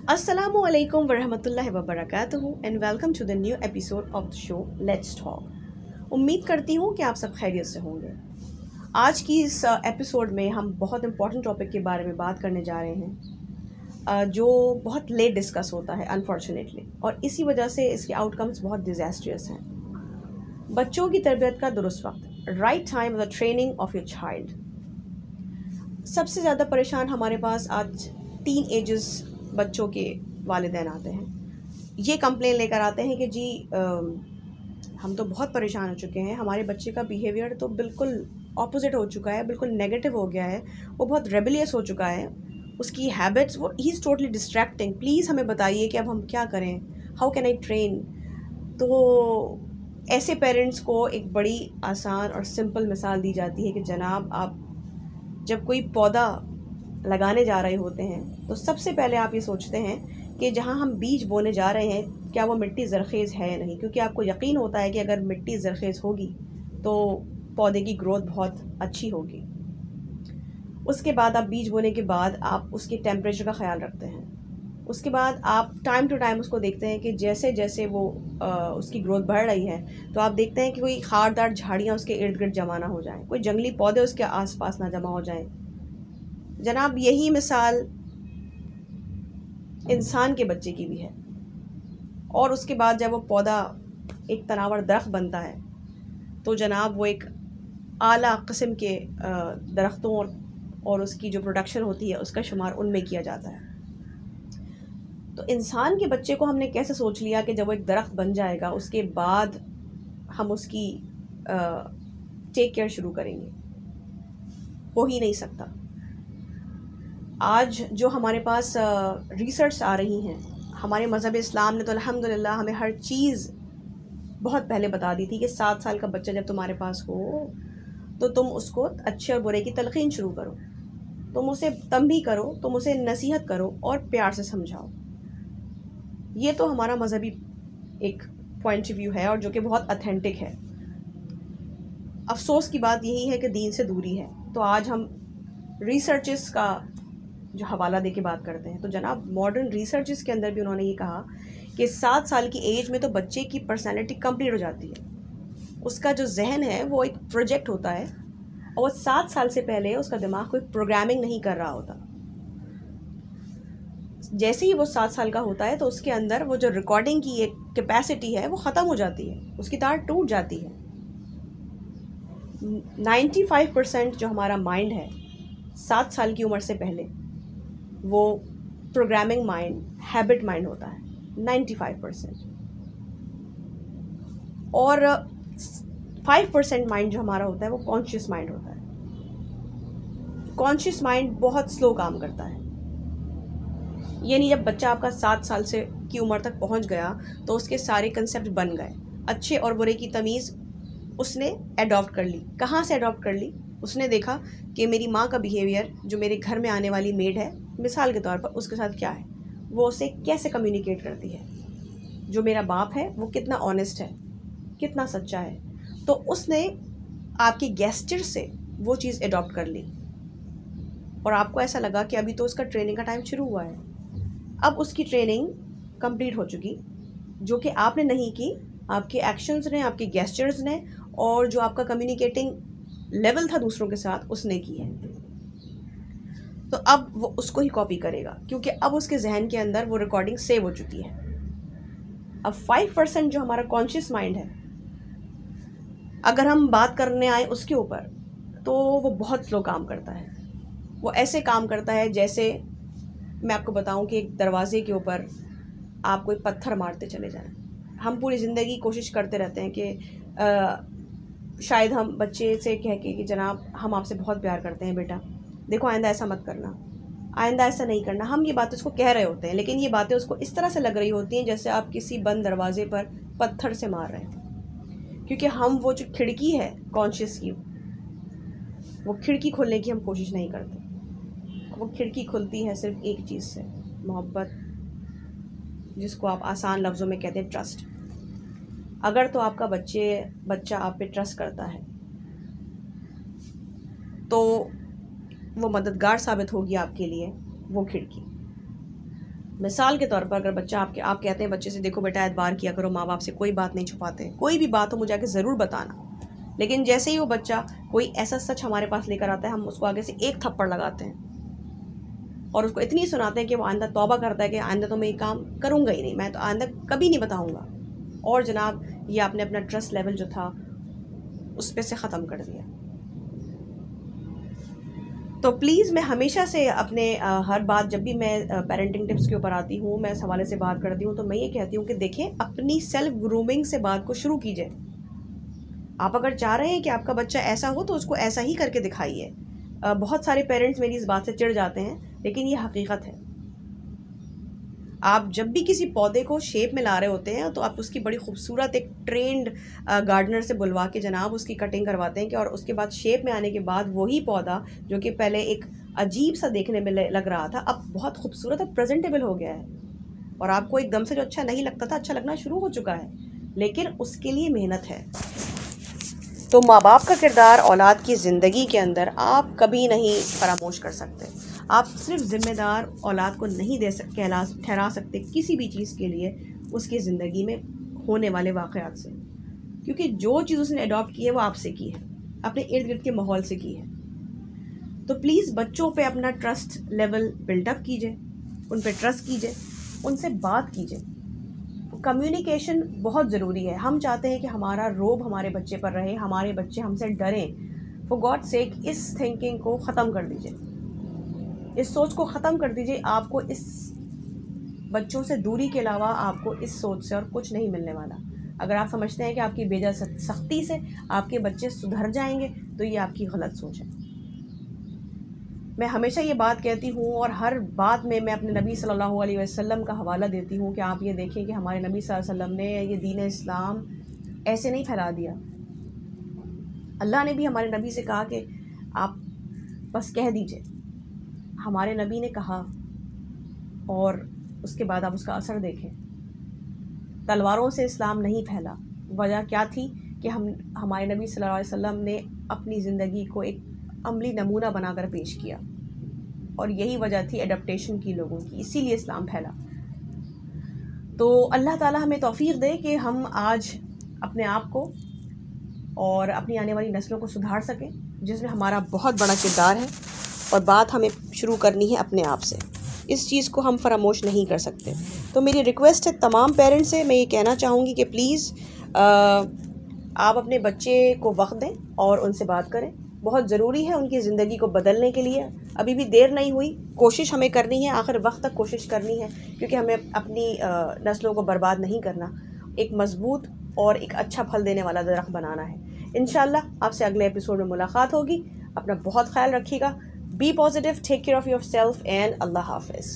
Assalamu alaikum warahmatullahi wabarakatuh and welcome to the new episode of the show Let's Talk। उम्मीद करती हूँ कि आप सब खैरियत से होंगे। आज की इस एपिसोड में हम बहुत इम्पोर्टेंट टॉपिक के बारे में बात करने जा रहे हैं जो बहुत लेट डिस्कस होता है अनफॉर्चुनेटली, और इसी वजह से इसके आउटकम्स बहुत डिज़ास्ट्रियस हैं। बच्चों की तरबियत का दुरुस्त वक्त, right time of the training of your child. सबसे ज़्यादा परेशान हमारे पास आज टीन एजेस बच्चों के वालिदैन आते हैं। ये कंप्लेन लेकर आते हैं कि जी हम तो बहुत परेशान हो चुके हैं, हमारे बच्चे का बिहेवियर तो बिल्कुल ऑपोजिट हो चुका है, बिल्कुल नेगेटिव हो गया है, वो बहुत रेबेलियस हो चुका है, उसकी हैबिट्स, वो he is totally distracting, please हमें बताइए कि अब हम क्या करें, हाउ कैन आई ट्रेन। तो ऐसे पेरेंट्स को एक बड़ी आसान और सिंपल मिसाल दी जाती है कि जनाब, आप जब कोई पौधा लगाने जा रहे होते हैं तो सबसे पहले आप ये सोचते हैं कि जहाँ हम बीज बोने जा रहे हैं क्या वो मिट्टी ज़रख़ेज़ है या नहीं, क्योंकि आपको यकीन होता है कि अगर मिट्टी ज़रख़ेज़ होगी तो पौधे की ग्रोथ बहुत अच्छी होगी। उसके बाद आप बीज बोने के बाद आप उसके टेम्परेचर का ख्याल रखते हैं। उसके बाद आप टाइम टू टाइम उसको देखते हैं कि जैसे जैसे वो उसकी ग्रोथ बढ़ रही है तो आप देखते हैं कि कोई खारदार झाड़ियाँ उसके इर्द गिर्द जमा ना हो जाएं, कोई जंगली पौधे उसके आसपास ना जमा हो जाएं। जनाब, यही मिसाल इंसान के बच्चे की भी है। और उसके बाद जब वो पौधा एक तनावर दरख्त बनता है तो जनाब वो एक आला किस्म के दरख्तों और उसकी जो प्रोडक्शन होती है उसका शुमार उनमें किया जाता है। तो इंसान के बच्चे को हमने कैसे सोच लिया कि जब वो एक दरख्त बन जाएगा उसके बाद हम उसकी टेक केयर शुरू करेंगे। हो ही नहीं सकता। आज जो हमारे पास रिसर्च आ रही हैं, हमारे मज़हब इस्लाम ने तो अल्हम्दुलिल्लाह हमें हर चीज़ बहुत पहले बता दी थी कि 7 साल का बच्चा जब तुम्हारे पास हो तो तुम उसको अच्छे और बुरे की तलक़ीन शुरू करो, तुम उसे तंबीह करो, तुम उसे नसीहत करो और प्यार से समझाओ। ये तो हमारा मज़हबी एक पॉइंट ऑफ व्यू है और जो कि बहुत ऑथेंटिक है। अफसोस की बात यही है कि दीन से दूरी है। तो आज हम रिसर्चेस का जो हवाला दे के बात करते हैं, तो जनाब मॉडर्न रिसर्चेस के अंदर भी उन्होंने ये कहा कि 7 साल की एज में तो बच्चे की पर्सनैलिटी कंप्लीट हो जाती है। उसका जो जहन है वो एक प्रोजेक्ट होता है और वो 7 साल से पहले उसका दिमाग कोई प्रोग्रामिंग नहीं कर रहा होता। जैसे ही वो 7 साल का होता है तो उसके अंदर वो जो रिकॉर्डिंग की एक कैपेसिटी है वो ख़त्म हो जाती है, उसकी तार टूट जाती है। 95% जो हमारा माइंड है 7 साल की उम्र से पहले वो प्रोग्रामिंग माइंड, हैबिट माइंड होता है 95%, और 5% माइंड जो हमारा होता है वो कॉन्शियस माइंड होता है। कॉन्शियस माइंड बहुत स्लो काम करता है, यानी जब बच्चा आपका 7 साल से की उम्र तक पहुंच गया तो उसके सारे कंसेप्ट बन गए, अच्छे और बुरे की तमीज़ उसने अडॉप्ट कर ली। कहाँ से अडॉप्ट कर ली? उसने देखा कि मेरी माँ का बिहेवियर, जो मेरे घर में आने वाली मेड है मिसाल के तौर पर, उसके साथ क्या है, वो उसे कैसे कम्युनिकेट करती है, जो मेरा बाप है वो कितना ऑनेस्ट है, कितना सच्चा है, तो उसने आपकी गेस्चर से वो चीज़ अडॉप्ट कर ली और आपको ऐसा लगा कि अभी तो उसका ट्रेनिंग का टाइम शुरू हुआ है। अब उसकी ट्रेनिंग कंप्लीट हो चुकी, जो कि आपने नहीं की, आपके एक्शंस ने, आपके गेस्चर्स ने, और जो आपका कम्युनिकेटिंग लेवल था दूसरों के साथ उसने की है। तो अब वो उसको ही कॉपी करेगा क्योंकि अब उसके जहन के अंदर वो रिकॉर्डिंग सेव हो चुकी है। अब 5% जो हमारा कॉन्शियस माइंड है, अगर हम बात करने आए उसके ऊपर, तो वो बहुत स्लो काम करता है। वो ऐसे काम करता है जैसे मैं आपको बताऊं कि एक दरवाजे के ऊपर आप कोई पत्थर मारते चले जाएं। हम पूरी ज़िंदगी कोशिश करते रहते हैं कि शायद हम बच्चे से कह के कि जनाब हम आपसे बहुत प्यार करते हैं, बेटा देखो आइंदा ऐसा मत करना, आइंदा ऐसा नहीं करना। हम ये बातें उसको कह रहे होते हैं, लेकिन ये बातें उसको इस तरह से लग रही होती हैं जैसे आप किसी बंद दरवाजे पर पत्थर से मार रहे हैं, क्योंकि हम वो जो खिड़की है कॉन्शियस की, वो खिड़की खोलने की हम कोशिश नहीं करते। वो खिड़की खुलती है सिर्फ एक चीज़ से, मोहब्बत, जिसको आप आसान लफ्ज़ों में कहते हैं ट्रस्ट। अगर तो आपका बच्चा आप पे ट्रस्ट करता है तो वो मददगार साबित होगी आपके लिए वो खिड़की। मिसाल के तौर पर अगर बच्चा आप कहते हैं बच्चे से, देखो बेटा एतबार किया करो, माँ बाप से कोई बात नहीं छुपाते, कोई भी बात हो मुझे आके ज़रूर बताना। लेकिन जैसे ही वो बच्चा कोई ऐसा सच हमारे पास लेकर आता है, हम उसको आगे से एक थप्पड़ लगाते हैं और उसको इतनी सुनाते हैं कि वो आइंदा तौबा करता है कि आइंदा तो मैं ये काम करूँगा ही नहीं, मैं तो आइंदा कभी नहीं बताऊँगा। और जनाब, ये आपने अपना ट्रस्ट लेवल जो था उस पर से ख़त्म कर दिया। तो प्लीज़ मैं हमेशा से अपने हर बात, जब भी मैं पेरेंटिंग टिप्स के ऊपर आती हूँ, मैं इस हवाले से बात करती हूँ, तो मैं ये कहती हूँ कि देखें, अपनी सेल्फ ग्रूमिंग से बात को शुरू कीजिए। आप अगर चाह रहे हैं कि आपका बच्चा ऐसा हो तो उसको ऐसा ही करके दिखाइए। बहुत सारे पेरेंट्स मेरी इस बात से चिढ़ जाते हैं, लेकिन ये हकीकत है। आप जब भी किसी पौधे को शेप में ला रहे होते हैं तो आप उसकी बड़ी खूबसूरत एक ट्रेंड गार्डनर से बुलवा के जनाब उसकी कटिंग करवाते हैं कि, और उसके बाद शेप में आने के बाद वही पौधा जो कि पहले एक अजीब सा देखने में लग रहा था, अब बहुत खूबसूरत और प्रेजेंटेबल हो गया है। और आपको एकदम से जो अच्छा नहीं लगता था, अच्छा लगना शुरू हो चुका है, लेकिन उसके लिए मेहनत है। तो माँ बाप का किरदार औलाद की ज़िंदगी के अंदर आप कभी नहीं फरामोश कर सकते। आप सिर्फ ज़िम्मेदार औलाद को नहीं ठहरा सकते किसी भी चीज़ के लिए उसकी ज़िंदगी में होने वाले वाक़यात से, क्योंकि जो चीज़ उसने अडॉप्ट की है वो आपसे की है, अपने इर्द गिर्द के माहौल से की है। तो प्लीज़ बच्चों पे अपना ट्रस्ट लेवल बिल्डअप कीजिए, उन पे ट्रस्ट कीजिए, उनसे बात कीजिए। कम्युनिकेशन बहुत ज़रूरी है। हम चाहते हैं कि हमारा रोब हमारे बच्चे पर रहे, हमारे बच्चे हमसे डरें। फॉर गॉड सेक इस थिंकिंग को ख़त्म कर दीजिए, इस सोच को ख़त्म कर दीजिए। आपको इस बच्चों से दूरी के अलावा आपको इस सोच से और कुछ नहीं मिलने वाला। अगर आप समझते हैं कि आपकी बेजा सख्ती से आपके बच्चे सुधर जाएंगे तो ये आपकी गलत सोच है। मैं हमेशा ये बात कहती हूँ और हर बात में मैं अपने नबी सल्लल्लाहु अलैहि वसल्लम का हवाला देती हूँ कि आप ये देखें कि हमारे नबी सल्लल्लाहु अलैहि वसल्लम ने ये दीन इस्लाम ऐसे नहीं फैला दिया। अल्लाह ने भी हमारे नबी से कहा कि आप बस कह दीजिए। हमारे नबी ने कहा और उसके बाद आप उसका असर देखें। तलवारों से इस्लाम नहीं फैला। वजह क्या थी कि हमारे नबी सल्लल्लाहु अलैहि वसल्लम ने अपनी ज़िंदगी को एक अमली नमूना बनाकर पेश किया, और यही वजह थी एडप्टेशन की लोगों की, इसीलिए इस्लाम फैला। तो अल्लाह ताला हमें तौफीक दे कि हम आज अपने आप को और अपनी आने वाली नस्लों को सुधार सकें, जिसमें हमारा बहुत बड़ा किरदार है। और बात हमें शुरू करनी है अपने आप से, इस चीज़ को हम फरामोश नहीं कर सकते। तो मेरी रिक्वेस्ट है तमाम पेरेंट्स से, मैं ये कहना चाहूँगी कि प्लीज़ आप अपने बच्चे को वक्त दें और उनसे बात करें। बहुत ज़रूरी है उनकी ज़िंदगी को बदलने के लिए। अभी भी देर नहीं हुई, कोशिश हमें करनी है, आखिर वक्त तक कोशिश करनी है, क्योंकि हमें अपनी नस्लों को बर्बाद नहीं करना, एक मज़बूत और एक अच्छा फल देने वाला दरख्त बनाना है। इंशाल्लाह आपसे अगले एपिसोड में मुलाकात होगी। अपना बहुत ख्याल रखिएगा। Be positive, take care of yourself and अल्लाह हाफ़िज़।